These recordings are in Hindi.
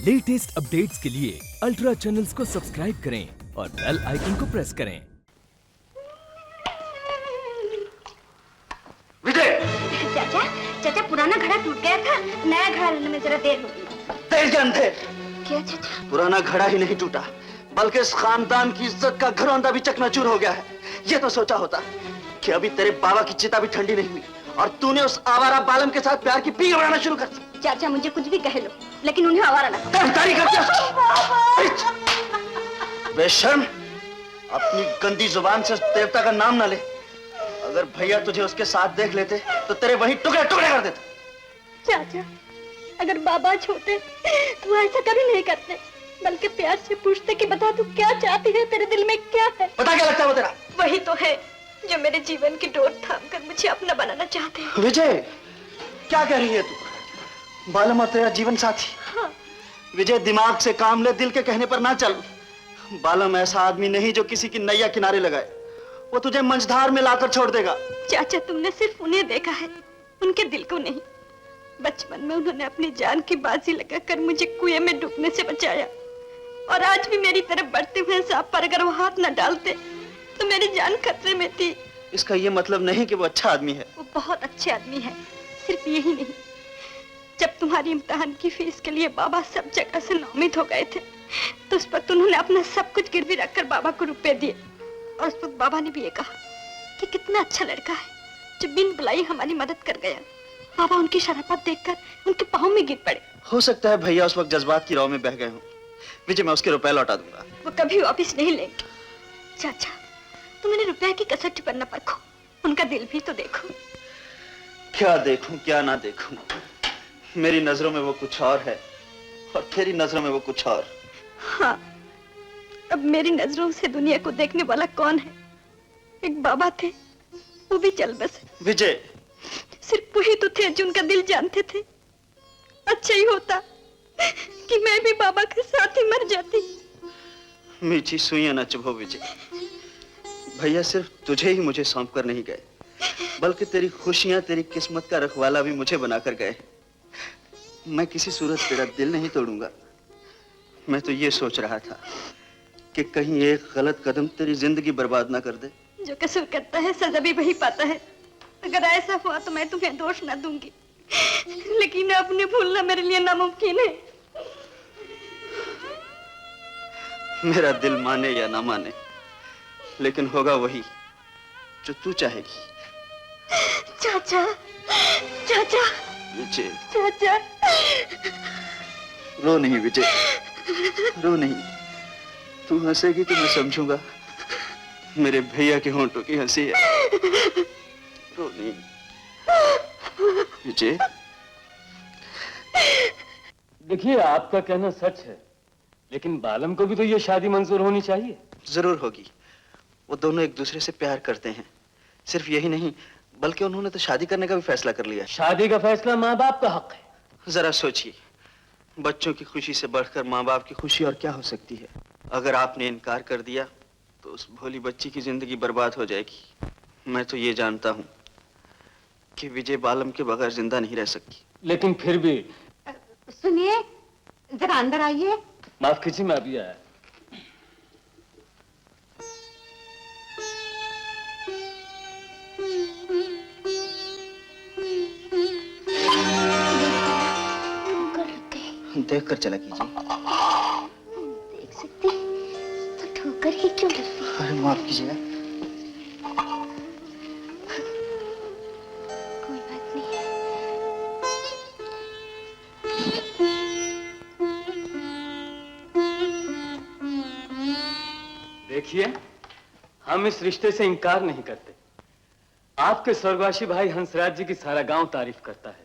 लेटेस्ट अपडेट्स के लिए अल्ट्रा चैनल्स को सब्सक्राइब करें और बेल आइकन को प्रेस करें। विजय! चाचा पुराना घड़ा टूट गया था, नया घड़ा लेने में जरा देर हो गई। देर के अंधेर। क्या चाचा? पुराना घड़ा ही नहीं टूटा, बल्कि इस खानदान की इज्जत का घरौंदा भी चकनाचूर हो गया है। ये तो सोचा होता कि अभी तेरे बाबा की चिता भी ठंडी नहीं हुई और तूने उस आवारा बालम के साथ प्यार की पींग बनाना शुरू कर दी। चाचा मुझे कुछ भी कह लो, लेकिन उन्हें आवारा ना बेशर्म, अपनी गंदी जुबान से देवता का नाम ना ले। अगर भैया तुझे उसके साथ देख लेते तो तेरे वही टुकड़े टुकड़े कर देते। चाचा, अगर बाबा छोटे तो ऐसा कभी नहीं करते, बल्कि प्यार से पूछते कि बता तू क्या चाहती है, तेरे दिल में क्या है। पता क्या लगता है वो तेरा? वही तो है जो मेरे जीवन की डोर थाम कर मुझे अपना बनाना चाहते हैं। विजय, क्या कह रही है तू? बालम और तेरा जीवन साथी? हाँ। विजय, दिमाग से काम ले, दिल के कहने पर ना चल। बालम ऐसा आदमी नहीं जो किसी की नैया किनारे लगाए। वो तुझे मंझधार में लाकर छोड़ देगा। चाचा, तुमने सिर्फ उन्हें देखा है, उनके दिल को नहीं। बचपन में उन्होंने अपनी जान की बाजी लगाकर मुझे कुएं में डूबने से बचाया, और आज भी मेरी तरफ बढ़ते हुए सांप पर अगर वो हाथ न डालते तो मेरी जान खतरे में थी। इसका ये मतलब नहीं कि वो अच्छा आदमी है। वो बहुत अच्छे आदमी है। सिर्फ यही नहीं, जब तुम्हारी इम्तिहान की फीस के लिए बाबा सब जगह से नाउमीद हो गए थे, तो उस वक्त उन्होंने अपना सब कुछ गिरवी रखकर बाबा को रुपए दिए। और उस वक्त बाबा ने भी ये कहा कि कितना अच्छा लड़का है जो बिन बुलाई हमारी मदद कर गया। बाबा उनकी शराफत देखकर उनके पाँव में गिर पड़े। हो सकता है भैया उस वक्त जज्बात की राह में बह गए हों। विजय, मैं उसके रुपए लौटा दूंगा। वो कभी वापिस नहीं लेंगे। चाचा, तुम उन्हें रुपया की कसौटी पर न परखो, उनका दिल भी तो देखो। क्या देखूं क्या ना देखूं, मेरी नजरों में वो कुछ और है और तेरी नजरों में वो कुछ और। हाँ, अब मेरी नजरों से दुनिया को देखने वाला कौन है? एक बाबा थे, वो भी चल बसे। विजय, सिर्फ वही तो थे जो उनका दिल जानते थे। अच्छा ही होता कि मैं भी बाबा के साथ ही मर जाती। मीठी सुइयां न चुभो विजय। भैया सिर्फ तुझे ही मुझे सौंप कर नहीं गए, बल्कि तेरी खुशियां, तेरी किस्मत का रखवाला भी मुझे बनाकर गए। मैं किसी सूरत तेरा दिल नहीं तोड़ूंगा। मैं तो ये सोच रहा था कि कहीं एक गलत कदम तेरी जिंदगी बर्बाद ना कर दे। जो कसूर करता है सजा भी वही पाता है। अगर ऐसा हुआ तो मैं तुम्हें दोष न दूंगी, लेकिन अपने भूलना मेरे लिए नामुमकिन है। मेरा दिल माने या ना माने, लेकिन होगा वही जो तू चाहेगी। चाचा, चाचा, विजय, चाचा। रो नहीं विजय, रो नहीं। तू हंसेगी तो मैं समझूंगा मेरे भैया के होंठों की हंसी है। रो नहीं विजय। देखिए, आपका कहना सच है, लेकिन बालम को भी तो ये शादी मंजूर होनी चाहिए। जरूर होगी। वो दोनों एक दूसरे से प्यार करते हैं। सिर्फ यही नहीं, बल्कि उन्होंने तो शादी करने का भी फैसला कर लिया। शादी का फैसला माँ बाप का हक है। जरा सोचिए, बच्चों की खुशी से बढ़कर माँ बाप की खुशी और क्या हो सकती है। अगर आपने इनकार कर दिया तो उस भोली बच्ची की जिंदगी बर्बाद हो जाएगी। मैं तो ये जानता हूँ कि विजय बालम के बगैर जिंदा नहीं रह सकती। लेकिन फिर भी सुनिए, जरा अंदर आइए। माफ कीजिए, मैं अभी आया। देख कर चला कीजिए। देख सकती तो ठोकर ही क्यों लगती? अरे माफ कीजिएगा। कोई बात नहीं। देखिए, हम इस रिश्ते से इनकार नहीं करते। आपके स्वर्गवासी भाई हंसराज जी की सारा गांव तारीफ करता है,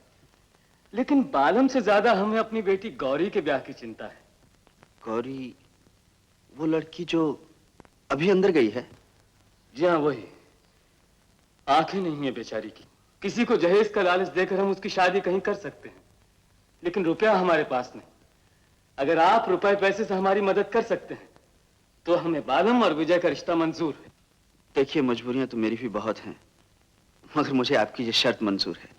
लेकिन बालम से ज्यादा हमें अपनी बेटी गौरी के ब्याह की चिंता है। गौरी, वो लड़की जो अभी अंदर गई है? जी हाँ, वही। आंखें नहीं है बेचारी की। किसी को जहेज का लालच देकर हम उसकी शादी कहीं कर सकते हैं, लेकिन रुपया हमारे पास नहीं। अगर आप रुपए पैसे से हमारी मदद कर सकते हैं तो हमें बालम और विजय का रिश्ता मंजूर है। देखिए, मजबूरियां तो मेरी भी बहुत हैं, मगर मुझे आपकी ये शर्त मंजूर है।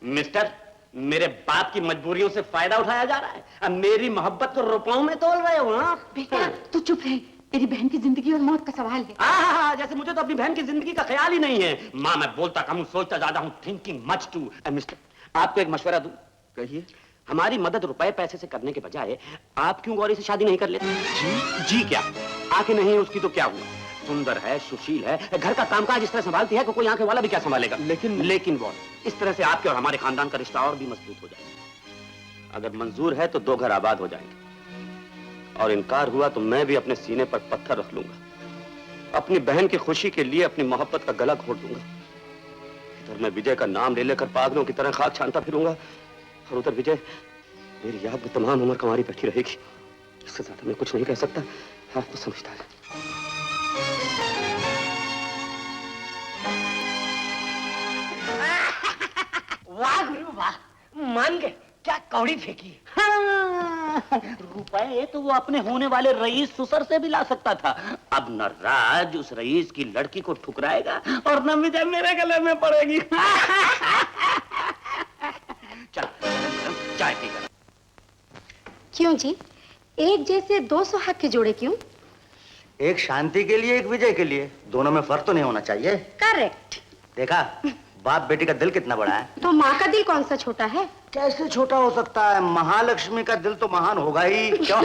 मिस्टर, मेरे बाप की मजबूरियों से फायदा उठाया जा रहा है। अब मेरी मोहब्बत को रुपयों में तोल रहे हो? हाँ बेटा तू चुप रहे, मेरी बहन की जिंदगी और मौत का सवाल है। हाँ, जैसे मुझे तो अपनी बहन की जिंदगी का ख्याल ही नहीं है। माँ, मैं बोलता कम हूँ, सोचता ज्यादा हूँ, थिंकिंग मच टू। मिस्टर, आपको एक मशवरा दूं? कहिए। हमारी मदद रुपए पैसे से करने के बजाय आप क्यों गौरी से शादी नहीं कर लेते? जी क्या? आंखें नहीं है उसकी तो क्या हुआ? सुंदर है, सुशील है, घर का कामकाज इस तरह संभालती है कि कोई आंखें वाला भी क्या संभालेगा। लेकिन वो इस तरह से आपके और हमारे खानदान का रिश्ता और भी मजबूत हो जाएगा। अगर मंजूर है तो 2 घर आबाद हो जाएंगे, और इनकार हुआ तो मैं भी अपने सीने पर पत्थर रख लूंगा। अपनी बहन की खुशी के लिए अपनी मोहब्बत का गला घोट दूंगा। इधर मैं विजय का नाम ले लेकर पागलों की तरह खाक छानता फिरूंगा, और उधर विजय मेरी याद में तमाम उम्र कमारी बैठी रहेगी। इससे ज्यादा मैं कुछ नहीं कह सकता। आप तो समझता है। वाह गुरु वाह, मान गए, क्या कौड़ी फेंकी। हाँ, रुपए तो वो अपने होने वाले रईस सुसर से भी ला सकता था। अब न राज उस रईस की लड़की को ठुकराएगा और न विजय मेरे गले में पड़ेगी। चल चाय पी कर। क्यों जी, एक जैसे 2 सुहाग के जोड़े क्यों? एक शांति के लिए, एक विजय के लिए, दोनों में फर्क तो नहीं होना चाहिए। करेक्ट। देखा, बाप बेटी का दिल कितना बड़ा है। तो माँ का दिल कौन सा छोटा है? कैसे छोटा हो सकता है? महालक्ष्मी का दिल तो महान होगा ही। क्यों?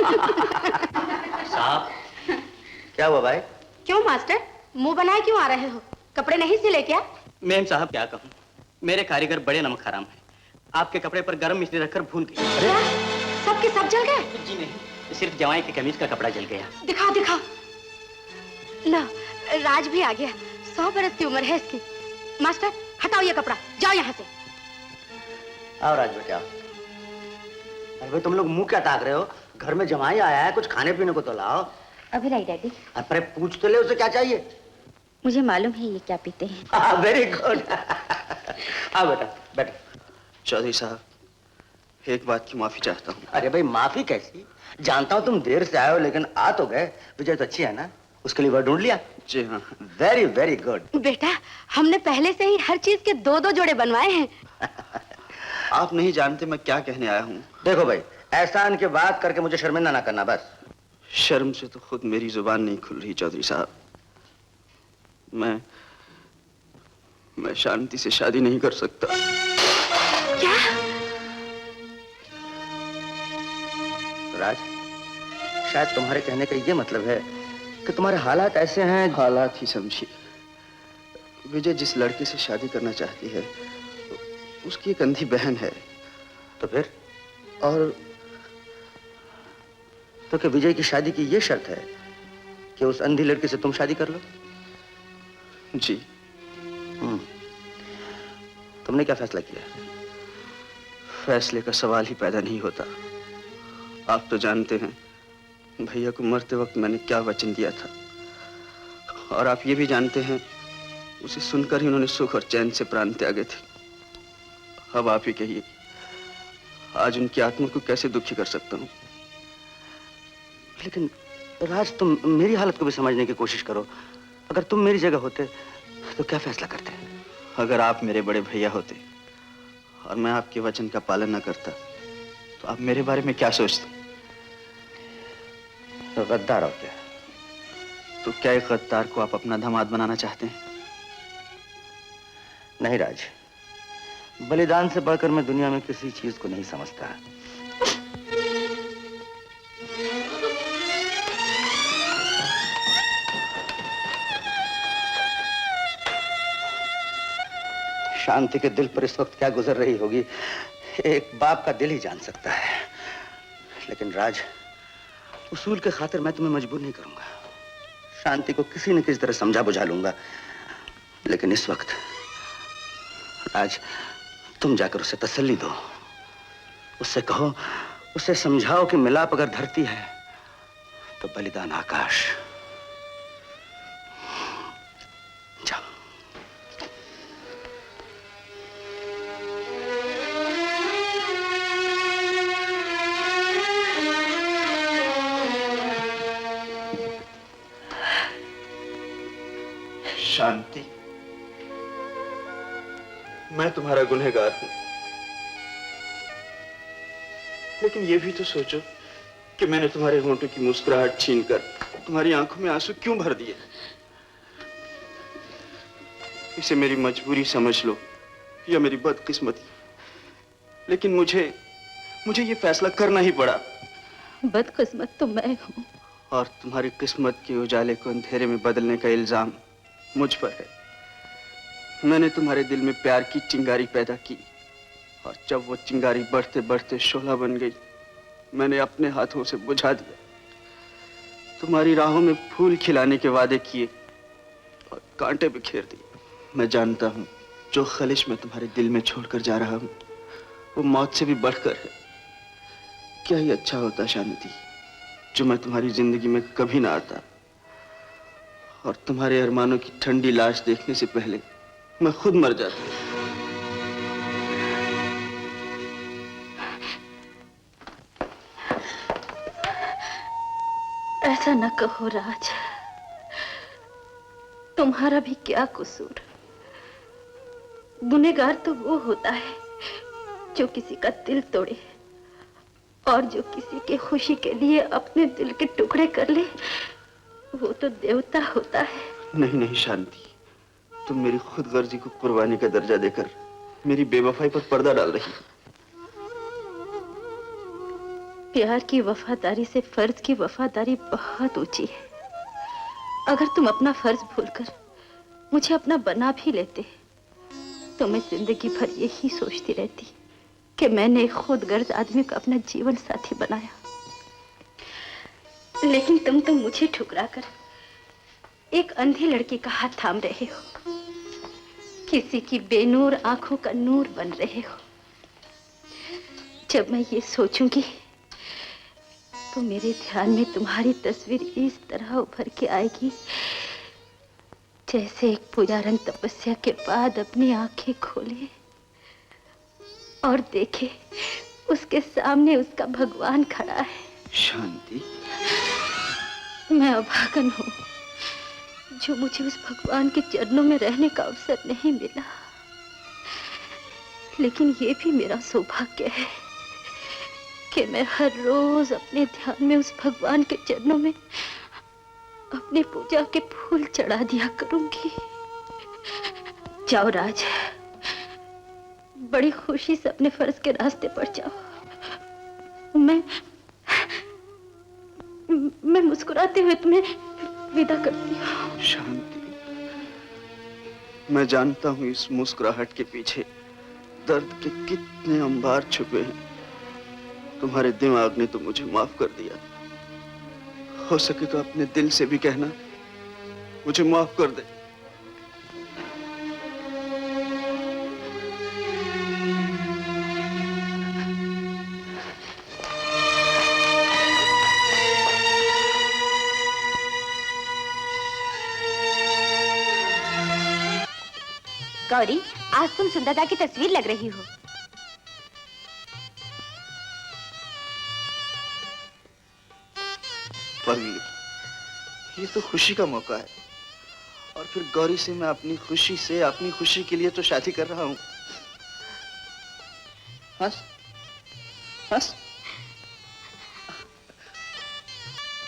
साहब, क्या हुआ भाई? क्यों मास्टर, मुंह बनाए क्यों आ रहे हो? कपड़े नहीं सिले क्या? मेम साहब क्या कहूँ, मेरे कारीगर बड़े नमक हराम है। आपके कपड़े पर गरम मिश्री रखकर भूल गए। क्या? सबके सब जल गए? जी नहीं, सिर्फ जवाई की कमीज का कपड़ा जल गया। दिखाओ दिखाओ। लो, राज भी आ गया। 100 बरस की उम्र है इसकी। मास्टर हटाओ ये कपड़ा, जाओ यहाँ से। आओ राज बेटा। अरे भाई तुम लोग मुंह क्या ताक रहे हो? घर में जमाई आया है, कुछ खाने पीने को तो लाओ। अभी नहीं डैडी। अरे पूछ तो ले उसे क्या चाहिए। मुझे मालूम है ये क्या पीते हैं। Very good. आओ बेटा, बैठो। चौधरी साहब, एक बात की माफी चाहता हूँ। अरे भाई माफी कैसी? जानता हूँ तुम देर से आए हो, लेकिन आ तो गए। विजय तो अच्छी है ना, उसके लिए वह ढूंढ लिया। जी हाँ। Very very good. बेटा हमने पहले से ही हर चीज के 2-2 जोड़े बनवाए हैं। आप नहीं जानते मैं क्या कहने आया हूँ। देखो भाई, एहसान की बात करके मुझे शर्मिंदा ना करना बस। शर्म से तो खुद मेरी जुबान नहीं खुल रही चौधरी साहब। मैं शांति से शादी नहीं कर सकता। क्या? राज, शायद तुम्हारे कहने का ये मतलब है कि तुम्हारे हालात ऐसे हैं। हालात ही समझिए। विजय जिस लड़के से शादी करना चाहती है उसकी एक अंधी बहन है। तो फिर? और तो क्या विजय की शादी की ये शर्त है कि उस अंधी लड़की से तुम शादी कर लो? जी। तुमने क्या फैसला किया? फैसले का सवाल ही पैदा नहीं होता। आप तो जानते हैं भैया को मरते वक्त मैंने क्या वचन दिया था, और आप ये भी जानते हैं उसे सुनकर ही उन्होंने सुख और चैन से प्राण त्यागे थे। अब आप ही कहिए, आज उनकी आत्मा को कैसे दुखी कर सकता हूँ? लेकिन राज, तुम मेरी हालत को भी समझने की कोशिश करो। अगर तुम मेरी जगह होते तो क्या फैसला करते? अगर आप मेरे बड़े भैया होते और मैं आपके वचन का पालन न करता तो आप मेरे बारे में क्या सोचते? तो गद्दार हो क्या? तो क्या एक गद्दार को आप अपना दामाद बनाना चाहते हैं? नहीं राज, बलिदान से बढ़कर मैं दुनिया में किसी चीज को नहीं समझता। शांति के दिल पर इस वक्त क्या गुजर रही होगी, एक बाप का दिल ही जान सकता है। लेकिन राज, उसूल के खातिर मैं तुम्हें मजबूर नहीं करूंगा। शांति को किसी न किसी तरह समझा बुझा लूंगा। लेकिन इस वक्त राज, तुम जाकर उसे तसल्ली दो। उससे कहो, उसे समझाओ कि मिलाप अगर धरती है तो बलिदान आकाश। जाओ। शांति, मैं तुम्हारा गुनहगार हूं। लेकिन ये भी तो सोचो कि मैंने तुम्हारे होंठों की मुस्कुराहट छीनकर तुम्हारी आंखों में आंसू क्यों भर दिए। इसे मेरी मजबूरी समझ लो या मेरी बदकिस्मती, लेकिन मुझे ये फैसला करना ही पड़ा। बदकिस्मत तो मैं हूँ। और तुम्हारी किस्मत के उजाले को अंधेरे में बदलने का इल्जाम मुझ पर है। मैंने तुम्हारे दिल में प्यार की चिंगारी पैदा की, और जब वो चिंगारी बढ़ते बढ़ते शोला बन गई, मैंने अपने हाथों से बुझा दिया। तुम्हारी राहों में फूल खिलाने के वादे किए और कांटे बिखेर दिए। मैं जानता हूँ जो खलिश मैं तुम्हारे दिल में छोड़कर जा रहा हूँ वो मौत से भी बढ़कर है। क्या ही अच्छा होता शांति, जो मैं तुम्हारी जिंदगी में कभी ना आता और तुम्हारे अरमानों की ठंडी लाश देखने से पहले मैं खुद मर जाता। ऐसा न कहो राज, तुम्हारा भी क्या कसूर। गुनहगार तो वो होता है जो किसी का दिल तोड़े, और जो किसी के खुशी के लिए अपने दिल के टुकड़े कर ले वो तो देवता होता है। नहीं नहीं शांति, तुम मेरी खुदगर्जी को कुर्बानी का दर्जा देकर मेरी बेवफाई पर पर्दा डाल रही हो। प्यार की वफादारी से फर्ज की वफादारी बहुत ऊंची है। अगर तुम अपना फर्ज भूलकर मुझे अपना बना भी लेते तो मैं जिंदगी भर यही सोचती रहती कि मैंने एक खुदगर्ज आदमी को अपना जीवन साथी बनाया। लेकिन तुम तो मुझे ठुकराकर एक अंधी लड़की का हाथ थाम रहे हो, किसी की बेनूर आंखों का नूर बन रहे हो। जब मैं ये सोचूंगी तो मेरे ध्यान में तुम्हारी तस्वीर इस तरह उभर के आएगी जैसे एक पुजारन तपस्या के बाद अपनी आंखें खोले और देखे उसके सामने उसका भगवान खड़ा है। शांति, मैं अभागन हूँ जो मुझे उस भगवान के चरणों में रहने का अवसर नहीं मिला, लेकिन ये भी मेरा सौभाग्य है कि मैं हर रोज अपने ध्यान में उस भगवान के चरणों में अपनी पूजा के फूल चढ़ा दिया करूंगी। जाओ राज, बड़ी खुशी से अपने फर्ज के रास्ते पर जाओ। मैं मुस्कुराते हुए तुम्हें विदा करती हूँ। शांति, मैं जानता हूँ इस मुस्कुराहट के पीछे दर्द के कितने अंबार छुपे हैं। तुम्हारे दिमाग ने तो मुझे माफ कर दिया, हो सके तो अपने दिल से भी कहना मुझे माफ कर दे। गौरी, आज तुम सुंदरता की तस्वीर लग रही हो। पगली, ये तो खुशी का मौका है, और फिर गौरी से मैं अपनी खुशी के लिए तो शादी कर रहा हूँ। हंस हंस।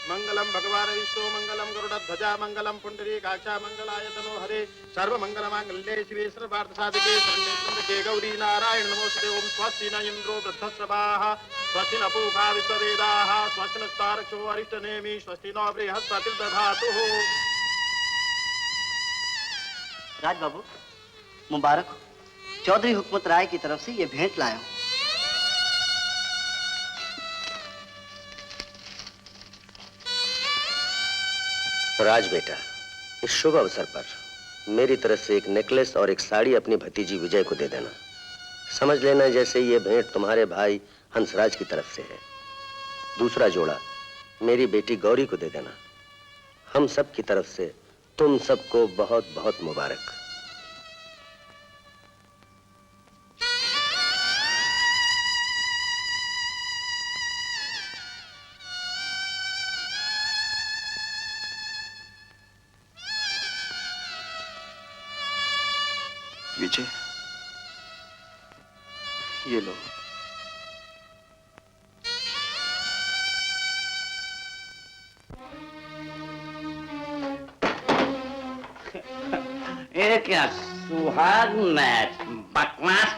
मंगलम भगवान विष्णु मंगलम गरुड़ध्वजा मंगलम पुंडरीकाक्षा मंगलाय तनो हरे सर्व मंगल मांगल्ये शिवे सर्वार्थ साधिके शरण्ये त्र्यंबके गौरी नारायण नमोस्तुते। ओम स्वस्ति न इंद्रो वृद्धश्रवाः स्वस्ति न पूषा विश्ववेदाः स्वस्ति नस्तारक्षो अरिष्टनेमि स्वस्ति न बृहस्पतिर्दधातुः। राज बाबू मुबारक हो, चौधरी हुकमत राय की तरफ से ये भेंट लाया हूँ। राज बेटा, इस शुभ अवसर पर मेरी तरफ से एक नेकलेस और एक साड़ी अपनी भतीजी विजय को दे देना। समझ लेना जैसे ये भेंट तुम्हारे भाई हंसराज की तरफ से है। दूसरा जोड़ा मेरी बेटी गौरी को दे देना। हम सब की तरफ से तुम सबको बहुत बहुत मुबारक। विजय, ये लो। ये क्या सुहाग मैच, बकवास।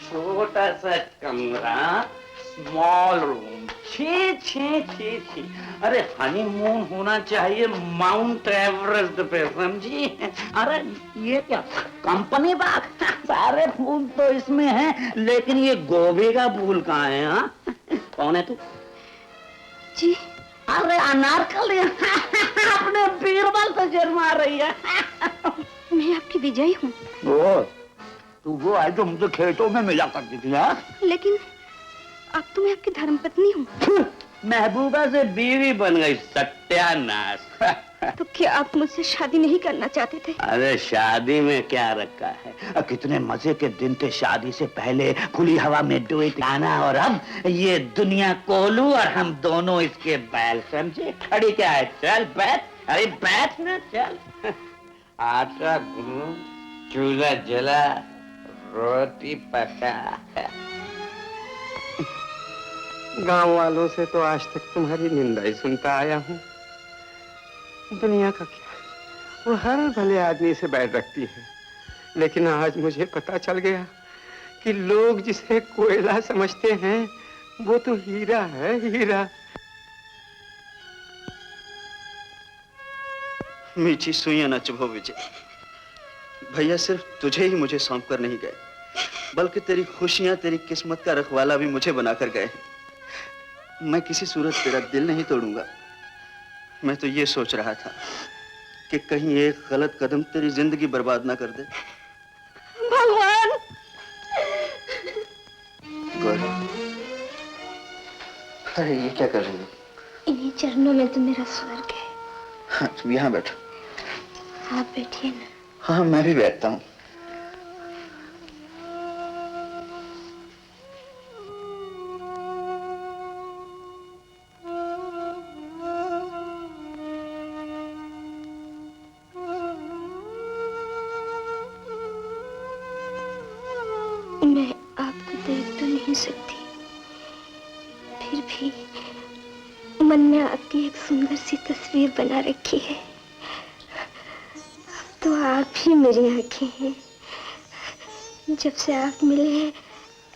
छोटा सा कमरा, स्मॉल रूम, छी छी छी छी। अरे हनीमून होना चाहिए माउंट एवरेस्ट पे, समझी? अरे ये क्या कंपनी बाग, सारे फूल तो इसमें हैं, लेकिन ये गोभी का फूल कहाँ है? हाँ, कौन है तू? जी अरे अनारकली, अपने बीरबल से शर्मा रही है। मैं आपकी विजय हूँ। वो तू वो है जो मुझे खेतों में मिला करती थी? हाँ, लेकिन अब तो मैं आपकी धर्मपत्नी हूँ। महबूबा से बीवी बन गई, सत्यानाश। तो क्या आप मुझसे शादी नहीं करना चाहते थे? अरे शादी में क्या रखा है, कितने मजे के दिन थे शादी से पहले, खुली हवा में डुएट गाना, और अब ये दुनिया कोलू और हम दोनों इसके बैल, समझे? खड़ी क्या है, चल बैठ, अरे बैठ ना, चल। आटा गूंद, चूल्हा जला, रोटी पका। गांव वालों से तो आज तक तुम्हारी निंदा ही सुनता आया हूँ। दुनिया का क्या, वो हर भले आदमी से बैर रखती है, लेकिन आज मुझे पता चल गया कि लोग जिसे कोयला समझते हैं वो तो हीरा है, हीरा। मीठी सुइयां न चुभो विजय। भैया सिर्फ तुझे ही मुझे सौंप कर नहीं गए, बल्कि तेरी खुशियां, तेरी किस्मत का रखवाला भी मुझे बनाकर गए। मैं किसी सूरत तेरा दिल नहीं तोड़ूंगा। मैं तो ये सोच रहा था कि कहीं एक गलत कदम तेरी जिंदगी बर्बाद ना कर दे। भगवान! गौरी, अरे ये क्या कर रही है? इन्हीं चरणों में तो मेरा स्वर्ग है। हाँ, तुम यहाँ बैठो। आप बैठिए ना। हाँ, मैं भी बैठता हूँ। मैं आपको देख तो नहीं सकती, फिर भी मन में आपकी एक सुंदर सी तस्वीर बना रखी है। अब तो आप ही मेरी आंखें हैं। जब से आप मिले हैं,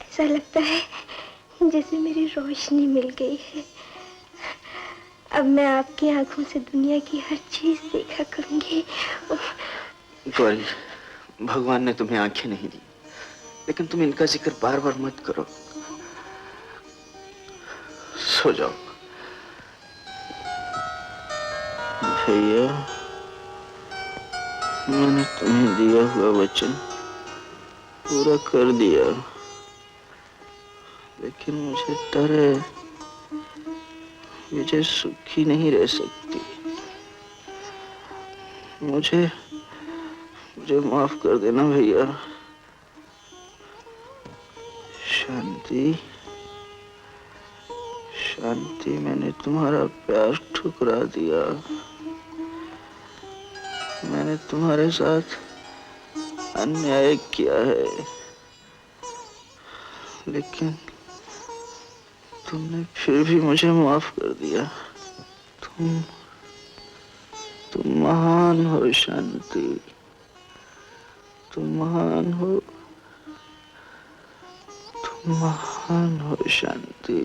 ऐसा लगता है जैसे मेरी रोशनी मिल गई है। अब मैं आपकी आंखों से दुनिया की हर चीज देखा करूंगी। गौरी, भगवान ने तुम्हें आंखें नहीं दी, लेकिन तुम इनका जिक्र बार बार मत करो। सो जाओ। भैया, मैंने तुम्हें दिया हुआ वचन पूरा कर दिया, लेकिन मुझे डर है विजय सुखी नहीं रह सकती। मुझे माफ कर देना भैया। शांति, शांति, मैंने तुम्हारा प्यार ठुकरा दिया। मैंने तुम्हारे साथ अन्याय किया है, लेकिन तुमने फिर भी मुझे माफ कर दिया। तुम महान हो शांति, तुम महान हो, तुम महान हो शांति।